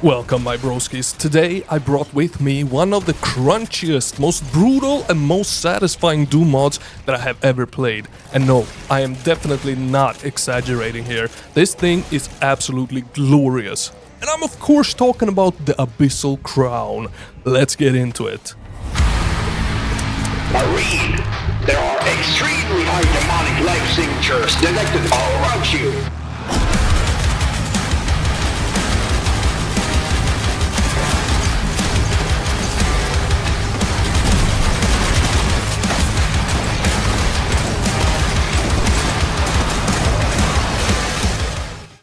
Welcome my broskies. Today I brought with me one of the crunchiest, most brutal and most satisfying Doom mods that I have ever played. And no, I am definitely not exaggerating here. This thing is absolutely glorious. And I'm of course talking about the Abyssal Crown. Let's get into it. I read, there are extremely high demonic life signatures detected all around you.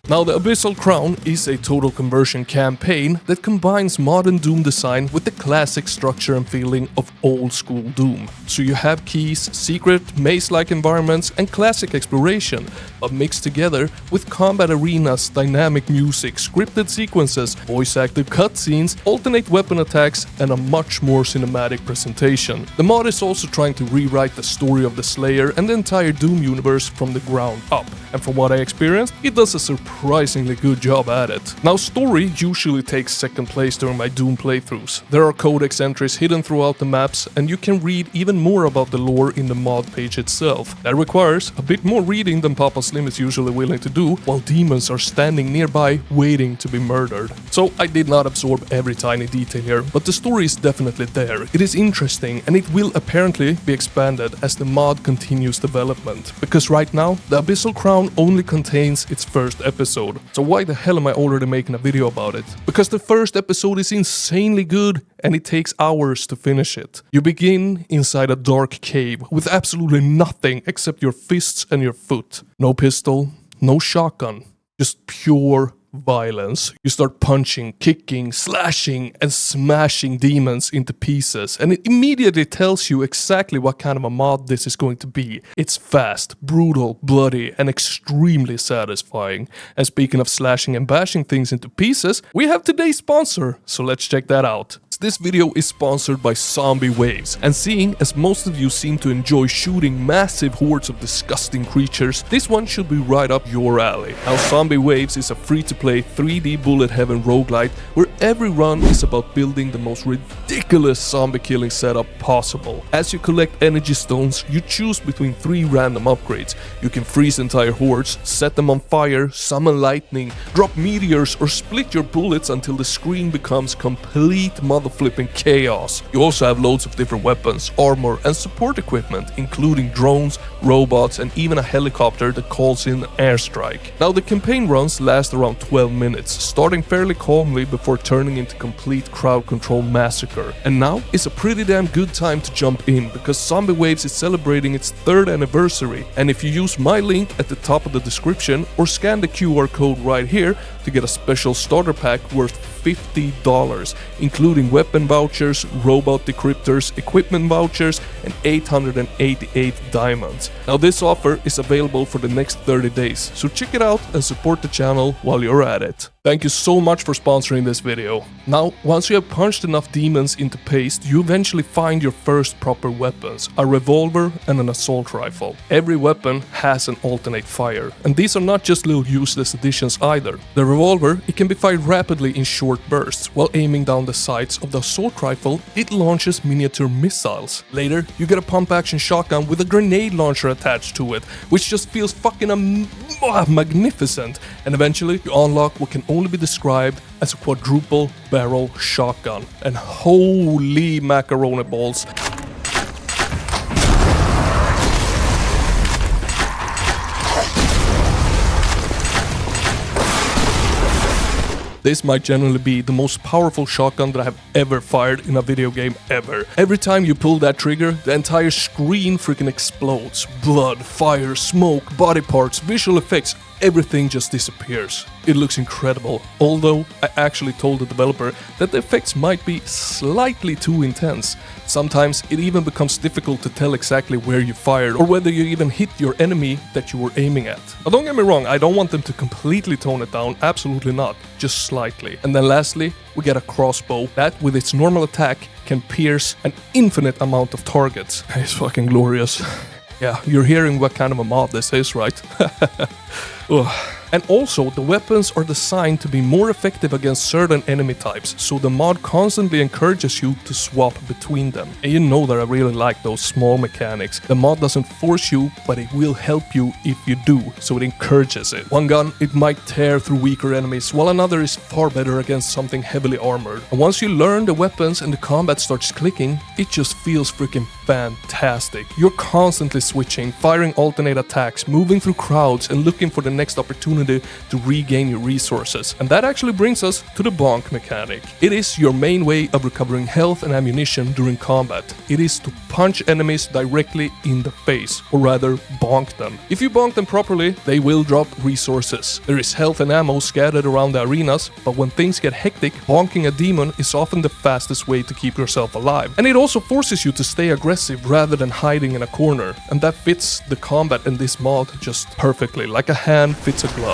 Now, the Abyssal Crown is a total conversion campaign that combines modern Doom design with the classic structure and feeling of old school Doom. So you have keys, secret, maze-like environments and classic exploration, but mixed together with combat arenas, dynamic music, scripted sequences, voice-active cutscenes, alternate weapon attacks and a much more cinematic presentation. The mod is also trying to rewrite the story of the Slayer and the entire Doom universe from the ground up, and from what I experienced, it does a surprisingly good job at it. Now, story usually takes second place during my Doom playthroughs. There are codex entries hidden throughout the maps, and you can read even more about the lore in the mod page itself. That requires a bit more reading than Papa Slim is usually willing to do, while demons are standing nearby waiting to be murdered. So I did not absorb every tiny detail here, but the story is definitely there. It is interesting, and it will apparently be expanded as the mod continues development. Because right now, the Abyssal Crown only contains its first episode. So why the hell am I already making a video about it? Because the first episode is insanely good and it takes hours to finish it. You begin inside a dark cave with absolutely nothing except your fists and your foot. No pistol, no shotgun, just pure violence. You start punching, kicking, slashing and smashing demons into pieces, and it immediately tells you exactly what kind of a mod this is going to be. It's fast, brutal, bloody and extremely satisfying. And speaking of slashing and bashing things into pieces, we have today's sponsor, so let's check that out. This video is sponsored by Zombie Waves, and seeing as most of you seem to enjoy shooting massive hordes of disgusting creatures, this one should be right up your alley. Now, Zombie Waves is a free-to-play 3D bullet heaven roguelite where every run is about building the most ridiculous zombie killing setup possible. As you collect energy stones, you choose between 3 random upgrades. You can freeze entire hordes, set them on fire, summon lightning, drop meteors or split your bullets until the screen becomes complete flipping chaos. You also have loads of different weapons, armor and support equipment, including drones, robots and even a helicopter that calls in an airstrike. Now, the campaign runs last around 12 minutes, starting fairly calmly before turning into complete crowd control massacre. And now is a pretty damn good time to jump in, because Zombie Waves is celebrating its 3rd anniversary, and if you use my link at the top of the description or scan the QR code right here to get a special starter pack worth $50, including weapon vouchers, Robot Decryptors, equipment vouchers, and 888 diamonds. Now, this offer is available for the next 30 days, so check it out and support the channel while you're at it. Thank you so much for sponsoring this video. Now, once you have punched enough demons into paste, you eventually find your first proper weapons, a revolver and an assault rifle. Every weapon has an alternate fire, and these are not just little useless additions either. The revolver, it can be fired rapidly in short bursts, while aiming down the sights of the assault rifle, it launches miniature missiles. Later, you get a pump-action shotgun with a grenade launcher attached to it, which just feels fucking magnificent. And eventually, you unlock what can only be described as a quadruple barrel shotgun. And holy macaroni balls. This might generally be the most powerful shotgun that I have ever fired in a video game ever. Every time you pull that trigger, the entire screen freaking explodes. Blood, fire, smoke, body parts, visual effects, everything just disappears. It looks incredible, although I actually told the developer that the effects might be slightly too intense. Sometimes it even becomes difficult to tell exactly where you fired or whether you even hit your enemy that you were aiming at. Now, don't get me wrong, I don't want them to completely tone it down, absolutely not, just slightly. And then lastly, we get a crossbow that, with its normal attack, can pierce an infinite amount of targets. It's fucking glorious. Yeah, you're hearing what kind of a mod this is, right? And also, the weapons are designed to be more effective against certain enemy types, so the mod constantly encourages you to swap between them. And you know that I really like those small mechanics. The mod doesn't force you, but it will help you if you do, so it encourages it. One gun, it might tear through weaker enemies, while another is far better against something heavily armored. And once you learn the weapons and the combat starts clicking, it just feels freaking fantastic. You're constantly switching, firing alternate attacks, moving through crowds, and looking for the next opportunity to regain your resources. And that actually brings us to the bonk mechanic. It is your main way of recovering health and ammunition during combat. It is to punch enemies directly in the face, or rather bonk them. If you bonk them properly, they will drop resources. There is health and ammo scattered around the arenas, but when things get hectic, bonking a demon is often the fastest way to keep yourself alive. And it also forces you to stay aggressive rather than hiding in a corner, and that fits the combat in this mod just perfectly, like a hand fits a glove.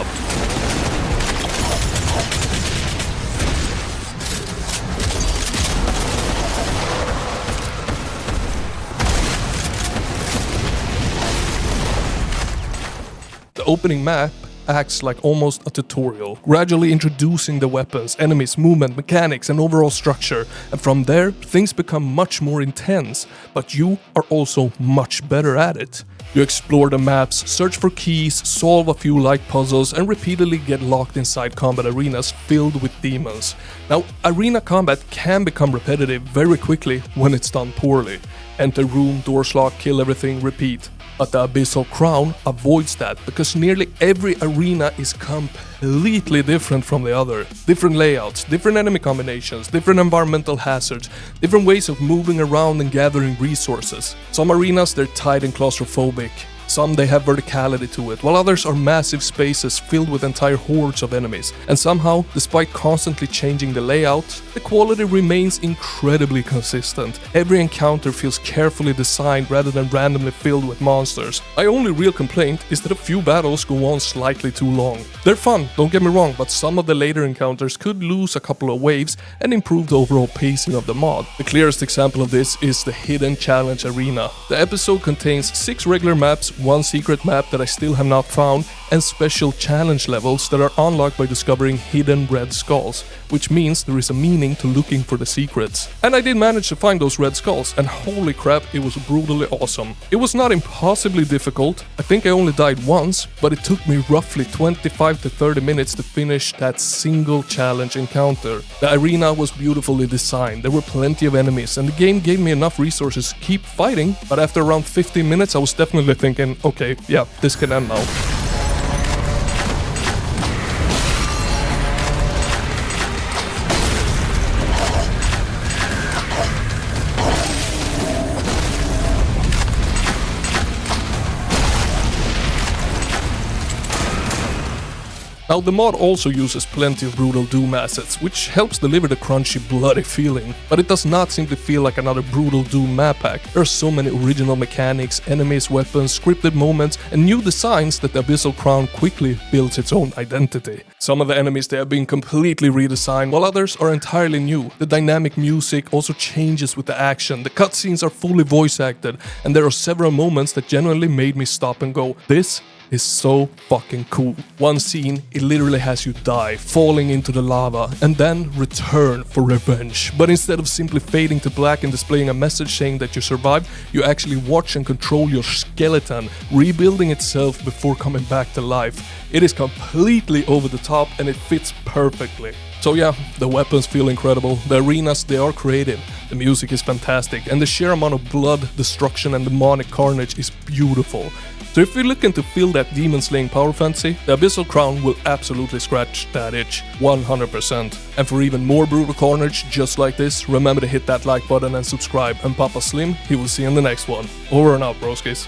The opening map acts like almost a tutorial, gradually introducing the weapons, enemies, movement, mechanics, and overall structure, and from there things become much more intense, but you are also much better at it. You explore the maps, search for keys, solve a few light puzzles, and repeatedly get locked inside combat arenas filled with demons. Now, arena combat can become repetitive very quickly when it's done poorly. Enter room, doors lock, kill everything, repeat. But the Abyssal Crown avoids that, because nearly every arena is completely different from the other. Different layouts, different enemy combinations, different environmental hazards, different ways of moving around and gathering resources. Some arenas, they're tight and claustrophobic. Some they have verticality to it, while others are massive spaces filled with entire hordes of enemies. And somehow, despite constantly changing the layout, the quality remains incredibly consistent. Every encounter feels carefully designed rather than randomly filled with monsters. My only real complaint is that a few battles go on slightly too long. They're fun, don't get me wrong, but some of the later encounters could lose a couple of waves and improve the overall pacing of the mod. The clearest example of this is the Hidden Challenge Arena. The episode contains 6 regular maps, 1 secret map that I still have not found, and special challenge levels that are unlocked by discovering hidden red skulls, which means there is a meaning to looking for the secrets. And I did manage to find those red skulls, and holy crap, it was brutally awesome. It was not impossibly difficult. I think I only died once, but it took me roughly 25 to 30 minutes to finish that single challenge encounter. The arena was beautifully designed, there were plenty of enemies, and the game gave me enough resources to keep fighting, but after around 15 minutes I was definitely thinking, okay, yeah, this can end now. Now, the mod also uses plenty of brutal Doom assets, which helps deliver the crunchy, bloody feeling, but it does not simply feel like another brutal Doom map pack. There are so many original mechanics, enemies, weapons, scripted moments, and new designs that the Abyssal Crown quickly builds its own identity. Some of the enemies, they have been completely redesigned, while others are entirely new. The dynamic music also changes with the action, the cutscenes are fully voice acted, and there are several moments that genuinely made me stop and go, this is so fucking cool. One scene, it literally has you die, falling into the lava, and then return for revenge. But instead of simply fading to black and displaying a message saying that you survived, you actually watch and control your skeleton, rebuilding itself before coming back to life. It is completely over the top and it fits perfectly. So yeah, the weapons feel incredible, the arenas, they are creative, the music is fantastic, and the sheer amount of blood, destruction and demonic carnage is beautiful. So if you're looking to feel that demon slaying power fantasy, the Abyssal Crown will absolutely scratch that itch, 100%. And for even more brutal carnage just like this, remember to hit that like button and subscribe, and Papa Slim, he will see you in the next one. Over and out, broskies.